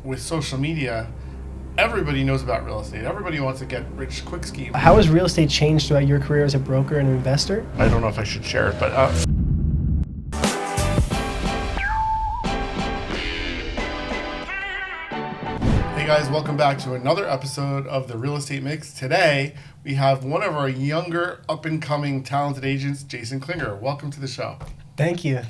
with social media, everybody knows about real estate. Everybody wants to get rich quick scheme. How has real estate changed throughout your career as a broker and investor? I don't know if I should share it, but hey guys, welcome back to another episode of the Real Estate Mix. Today, we have one of our younger, up-and-coming, talented agents, Jason Klingler. Welcome to the show. Thank you.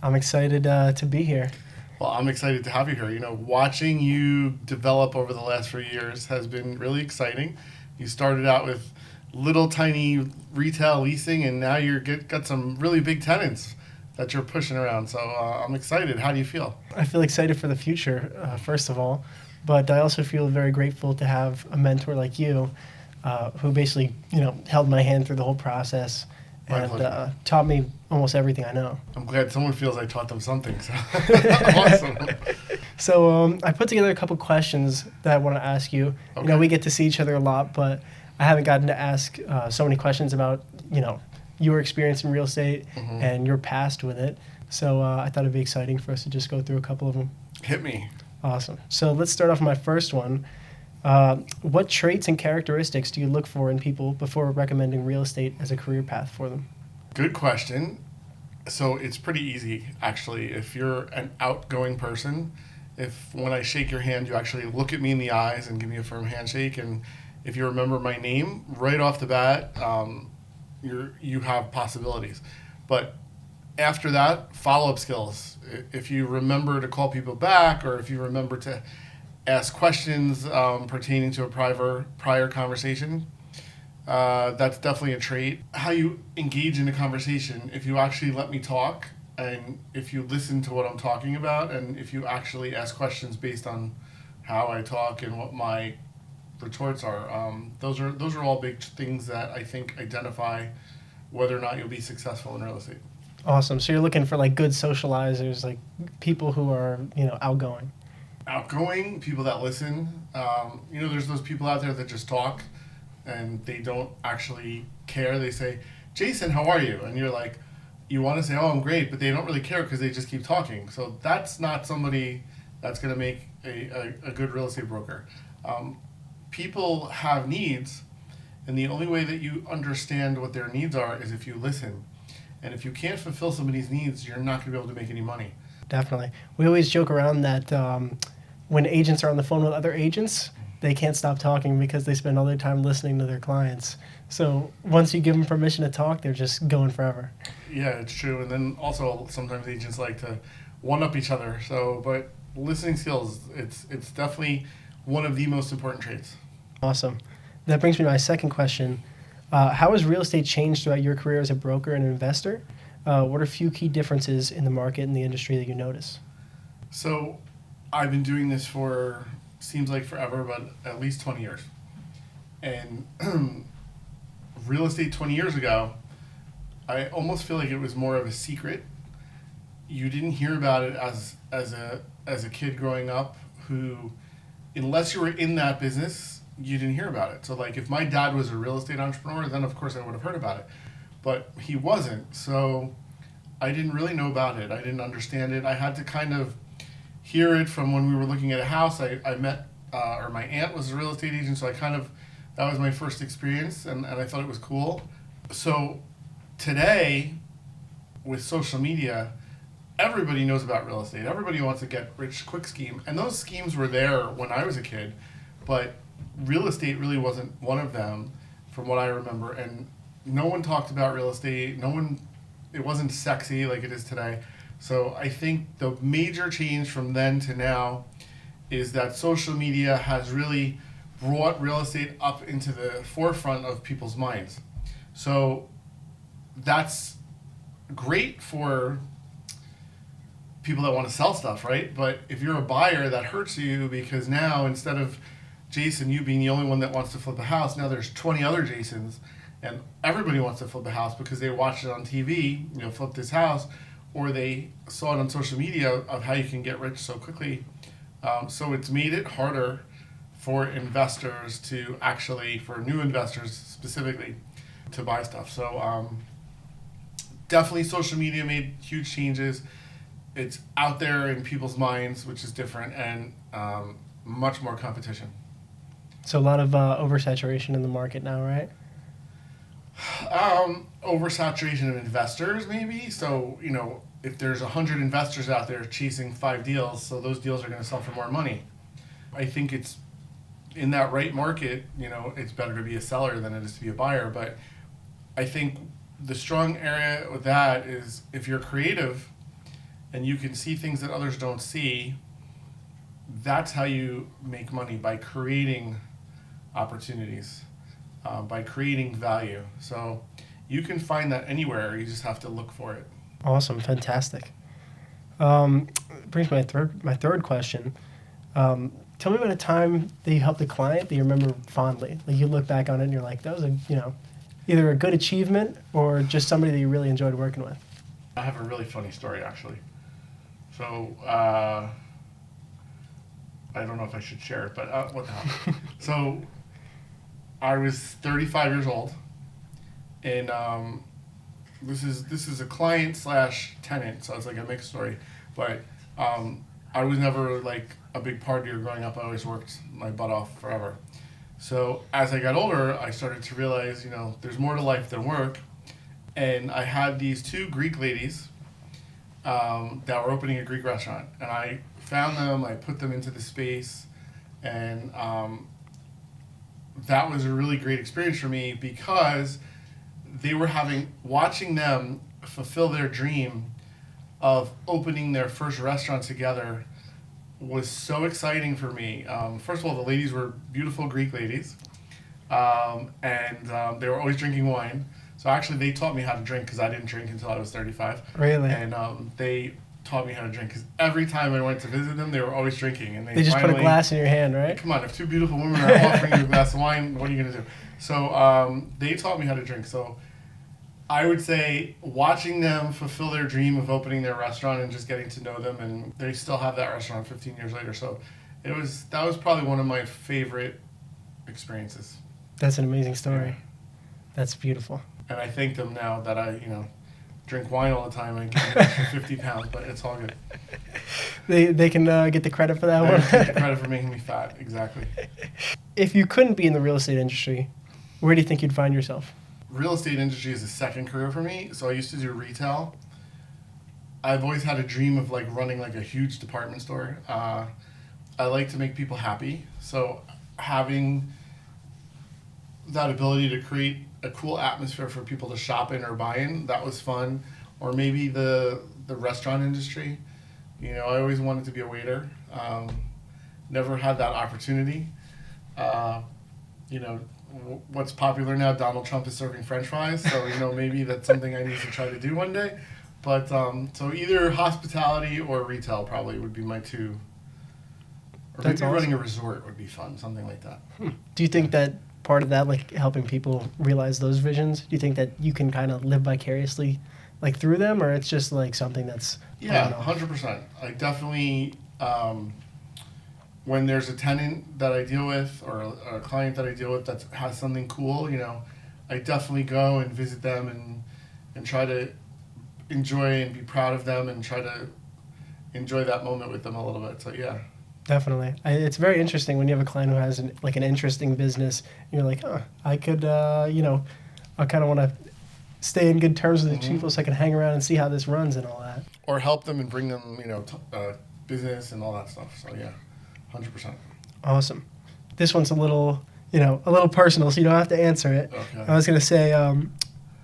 I'm excited to be here. Well, I'm excited to have you here. You know, watching you develop over the last few years has been really exciting. You started out with little tiny retail leasing, and now you're got some really big tenants that you're pushing around. So I'm excited. How do you feel? I feel excited for the future, first of all, but I also feel very grateful to have a mentor like you, who basically, held my hand through the whole process and taught me almost everything I know. I'm glad someone feels I taught them something. So awesome. So I put together a couple questions that I want to ask you. Okay. We get to see each other a lot, but I haven't gotten to ask so many questions about, your experience in real estate and your past with it. So I thought it'd be exciting for us to just go through a couple of them. Hit me. Awesome. So let's start off with my first one. What traits and characteristics do you look for in people before recommending real estate as a career path for them? Good question. So it's pretty easy, actually. If you're an outgoing person, if when I shake your hand, you actually look at me in the eyes and give me a firm handshake, and if you remember my name right off the bat, you have possibilities. But after that, follow-up skills. If you remember to call people back, or if you remember to ask questions pertaining to a prior conversation, that's definitely a trait. How you engage in a conversation, if you actually let me talk, and if you listen to what I'm talking about, and if you actually ask questions based on how I talk and what my retorts are, those are all big things that I think identify whether or not you'll be successful in real estate. Awesome. So you're looking for good socializers, people who are, outgoing. Outgoing, people that listen. There's those people out there that just talk and they don't actually care. They say, Jason, how are you? And you're like, you want to say, oh, I'm great, but they don't really care because they just keep talking. So that's not somebody that's going to make a good real estate broker. People have needs, and the only way that you understand what their needs are is if you listen. And if you can't fulfill somebody's needs, you're not going to be able to make any money. Definitely. We always joke around that when agents are on the phone with other agents, they can't stop talking because they spend all their time listening to their clients. So once you give them permission to talk, they're just going forever. Yeah, it's true. And then also sometimes agents like to one-up each other. But listening skills, it's definitely one of the most important traits. Awesome. That brings me to my second question. How has real estate changed throughout your career as a broker and investor? What are a few key differences in the market and the industry that you notice? So I've been doing this for, seems like forever, but at least 20 years. And real estate 20 years ago, I almost feel like it was more of a secret. You didn't hear about it as a kid growing up who, unless you were in that business, you didn't hear about it. So if my dad was a real estate entrepreneur, then of course I would have heard about it. But he wasn't, so I didn't really know about it. I didn't understand it. I had to kind of hear it from when we were looking at a house. I met, or my aunt was a real estate agent, so that was my first experience, and I thought it was cool. So today, with social media, everybody knows about real estate. Everybody wants to get rich quick scheme, and those schemes were there when I was a kid, but real estate really wasn't one of them from what I remember, and no one talked about real estate. It wasn't sexy like it is today. So I think the major change from then to now is that social media has really brought real estate up into the forefront of people's minds. So that's great for people that want to sell stuff, right? But if you're a buyer, that hurts you because now instead of Jason, you being the only one that wants to flip a house, now there's 20 other Jasons, and everybody wants to flip a house because they watched it on TV, flip this house, or they saw it on social media of how you can get rich so quickly. So it's made it harder for investors to actually, for new investors specifically, to buy stuff. So definitely social media made huge changes. it's out there in people's minds, which is different, and much more competition. So a lot of oversaturation in the market now, right? Oversaturation of investors, maybe. So, if there's 100 investors out there chasing 5 deals, so those deals are going to sell for more money. I think it's in that right market, it's better to be a seller than it is to be a buyer. But I think the strong area with that is if you're creative and you can see things that others don't see, that's how you make money, by creating opportunities, by creating value. So you can find that anywhere. You just have to look for it. Awesome, fantastic. Brings me my third question. Tell me about a time that you helped a client that you remember fondly. Like you look back on it and you're like, that was either a good achievement or just somebody that you really enjoyed working with. I have a really funny story, actually. So I don't know if I should share it, but what the hell? So I was 35 years old, and this is a client / tenant, so it's like a mixed story. But I was never like a big partier growing up. I always worked my butt off forever. So as I got older, I started to realize, there's more to life than work. And I had these 2 Greek ladies that were opening a Greek restaurant. And I found them, I put them into the space, and that was a really great experience for me because they were watching them fulfill their dream of opening their first restaurant together was so exciting for me. First of all, the ladies were beautiful Greek ladies, and they were always drinking wine. So actually, they taught me how to drink because I didn't drink until I was 35. Really? And they taught me how to drink because every time I went to visit them, they were always drinking. And they just put a glass in your hand, right? Come on, if 2 beautiful women are offering you a glass of wine, what are you going to do? So they taught me how to drink. So I would say watching them fulfill their dream of opening their restaurant and just getting to know them, and they still have that restaurant 15 years later. So that was probably one of my favorite experiences. That's an amazing story. Yeah. That's beautiful. And I thank them now that I, drink wine all the time and gain an extra 50 pounds, but it's all good. They can get the credit for that one. Get the credit for making me fat, exactly. If you couldn't be in the real estate industry, where do you think you'd find yourself? Real estate industry is a second career for me. So I used to do retail. I've always had a dream of running a huge department store. I like to make people happy. So having that ability to create a cool atmosphere for people to shop in or buy in, that was fun. Or maybe the restaurant industry. I always wanted to be a waiter. Never had that opportunity. What's popular now, Donald Trump is serving French fries, so maybe that's something I need to try to do one day. But so either hospitality or retail probably would be my 2. Or That's maybe awesome. running a resort would be fun, something like that. Do you think that part of that, helping people realize those visions, do you think that you can kind of live vicariously through them, or it's just something that's... Yeah, 100%. I definitely... when there's a tenant that I deal with or a client that I deal with that has something cool, I definitely go and visit them and try to enjoy and be proud of them and try to enjoy that moment with them a little bit. So, yeah. Definitely. It's very interesting when you have a client who has an interesting business and you're like, I could, I kind of want to stay in good terms with the people so I can hang around and see how this runs and all that. Or help them and bring them, business and all that stuff. So, yeah. 100%. Awesome. This one's a little personal, so you don't have to answer it. Okay. I was going to say,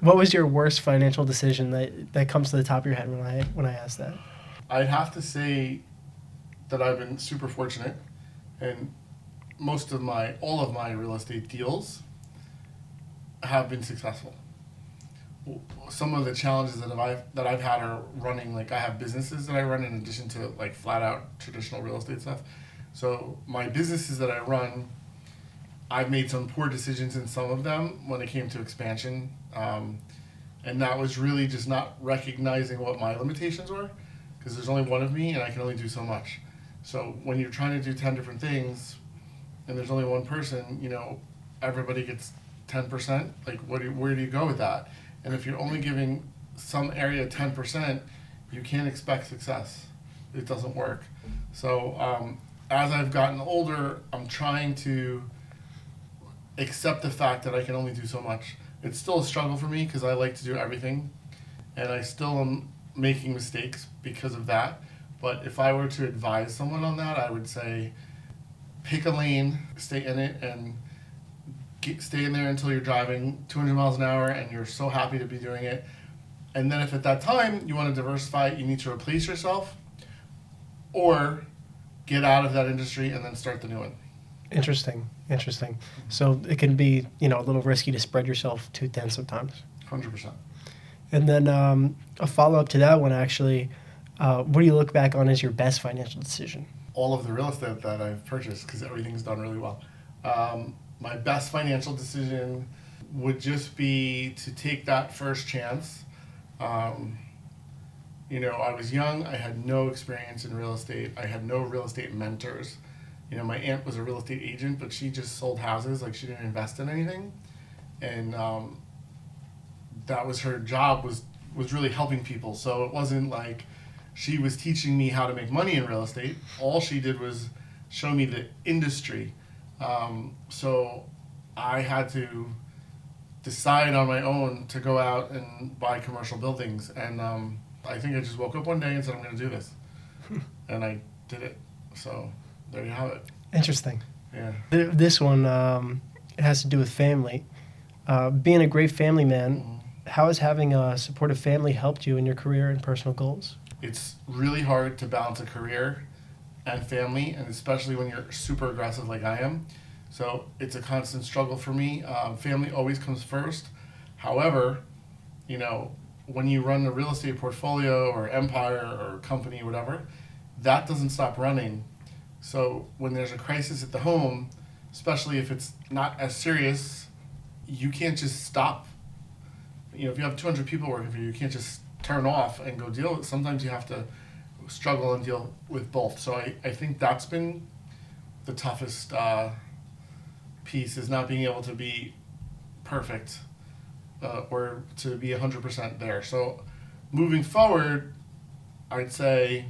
what was your worst financial decision that comes to the top of your head when I asked that? I'd have to say that I've been super fortunate, and all of my real estate deals have been successful. Some of the challenges that I've had are running, I have businesses that I run in addition to flat out traditional real estate stuff. So my businesses that I run, I've made some poor decisions in some of them when it came to expansion. And that was really just not recognizing what my limitations were, because there's only one of me and I can only do so much. So when you're trying to do 10 different things and there's only one person, everybody gets 10%. Where do you go with that? And if you're only giving some area 10%, you can't expect success. It doesn't work. So as I've gotten older, I'm trying to accept the fact that I can only do so much. It's still a struggle for me because I like to do everything, and I still am making mistakes because of that. But if I were to advise someone on that, I would say pick a lane, stay in it, and stay in there until you're driving 200 miles an hour and you're so happy to be doing it. And then if at that time you want to diversify, you need to replace yourself or get out of that industry and then start the new one. Interesting. So it can be, a little risky to spread yourself too thin sometimes. 100%. And then a follow-up to that one, actually, what do you look back on as your best financial decision? All of the real estate that I've purchased, because everything's done really well. My best financial decision would just be to take that first chance. I was young. I had no experience in real estate. I had no real estate mentors. My aunt was a real estate agent, but she just sold houses. Like, she didn't invest in anything. And that was her job, was really helping people. So it wasn't like she was teaching me how to make money in real estate. All she did was show me the industry. So I had to decide on my own to go out and buy commercial buildings. And I think I just woke up one day and said, I'm going to do this. And I did it. So there you have it. Interesting. Yeah. This one it has to do with family. Being a great family man, how has having a supportive family helped you in your career and personal goals? It's really hard to balance a career and family, and especially when you're super aggressive like I am. So it's a constant struggle for me. Family always comes first. However, when you run a real estate portfolio or empire or company or whatever, that doesn't stop running. So when there's a crisis at the home, especially if it's not as serious, you can't just stop. If you have 200 people working for you, you can't just turn off and go deal with it. Sometimes you have to struggle and deal with both. So I think that's been the toughest piece, is not being able to be perfect or to be 100% there. So moving forward, I'd say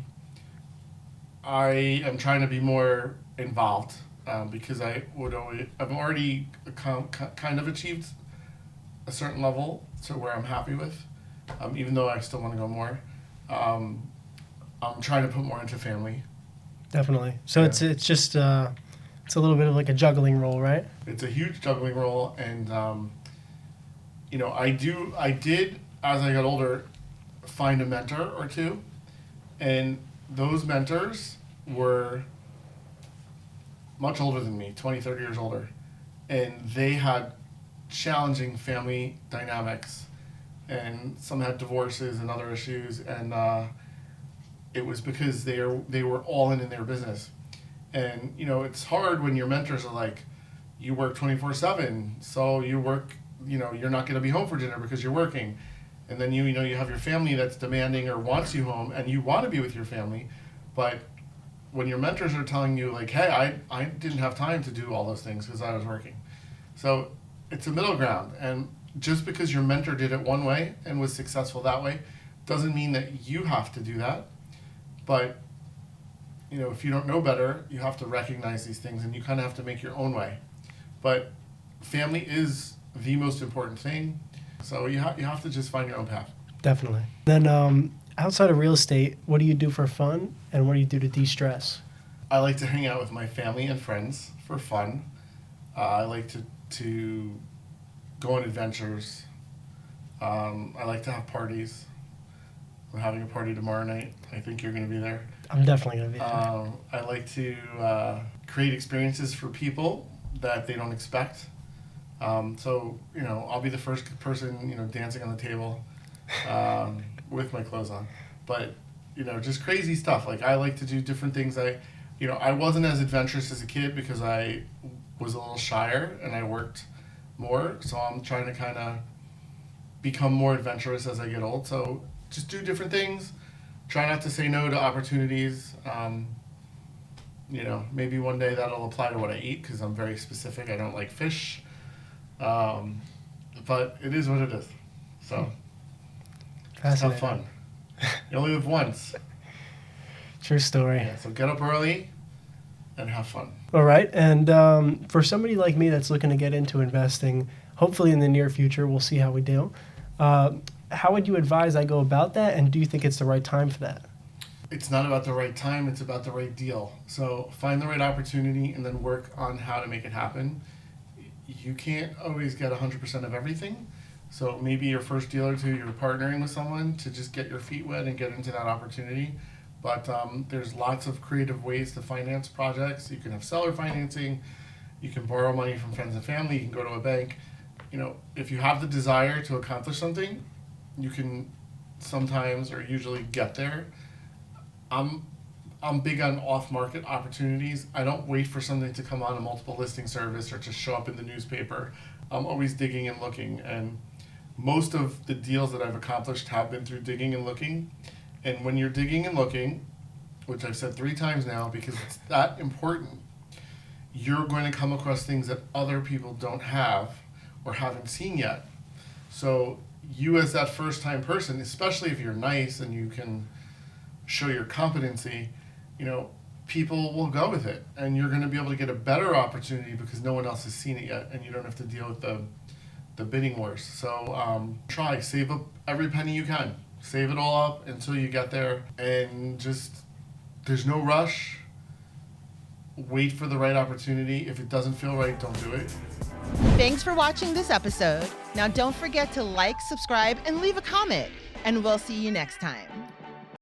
I am trying to be more involved because I've already kind of achieved a certain level to where I'm happy with, even though I still want to go more. I'm trying to put more into family. Definitely. So yeah. It's just it's a little bit of like a juggling role, right? It's a huge juggling role, and I did as I got older find a mentor or two, and those mentors were much older than me, 20, 30 years older, and they had challenging family dynamics, and some had divorces and other issues, and it was because they were all in their business. And it's hard when your mentors are like, you work 24/7, so you work, you're not going to be home for dinner because you're working, and then you have your family that's demanding or wants you home, and you want to be with your family, but when your mentors are telling you like, hey, I didn't have time to do all those things because I was working. So it's a middle ground, and just because your mentor did it one way and was successful that way doesn't mean that you have to do that. But if you don't know better, you have to recognize these things, and you kind of have to make your own way. But family is the most important thing, so you have to just find your own path. Definitely. Then outside of real estate, what do you do for fun, and what do you do to de-stress? I like to hang out with my family and friends for fun. I like to go on adventures. I like to have parties. We're having a party tomorrow night. I think you're going to be there. I'm definitely going to be there. I like to create experiences for people that they don't expect. So, I'll be the first person, dancing on the table with my clothes on. But, just crazy stuff. Like, I like to do different things. I wasn't as adventurous as a kid because I was a little shyer and I worked more. So I'm trying to kind of become more adventurous as I get old. So just do different things. Try not to say no to opportunities. Maybe one day that'll apply to what I eat because I'm very specific. I don't like fish. But it is what it is. So just have fun. You only live once. True story. Yeah, so get up early and have fun. All right. And for somebody like me that's looking to get into investing, hopefully in the near future, we'll see how we do. How would you advise I go about that? And do you think it's the right time for that? It's not about the right time, it's about the right deal. So find the right opportunity and then work on how to make it happen. You can't always get 100% of everything. So maybe your first deal or two, you're partnering with someone to just get your feet wet and get into that opportunity. But there's lots of creative ways to finance projects. You can have seller financing. You can borrow money from friends and family. You can go to a bank. You know, if you have the desire to accomplish something, you can sometimes or usually get there. I'm big on off-market opportunities. I don't wait for something to come on a multiple listing service or to show up in the newspaper. I'm always digging and looking, and most of the deals that I've accomplished have been through digging and looking. And when you're digging and looking, which I've said 3 times now because it's that important, you're going to come across things that other people don't have or haven't seen yet. So you as that first-time person, especially if you're nice and you can show your competency, you know, people will go with it, and you're going to be able to get a better opportunity because no one else has seen it yet, and you don't have to deal with the bidding wars. So save up every penny you can, save it all up until you get there, and just there's no rush. Wait for the right opportunity. If it doesn't feel right, don't do it. Thanks for watching this episode. Now don't forget to like, subscribe, and leave a comment, and we'll see you next time.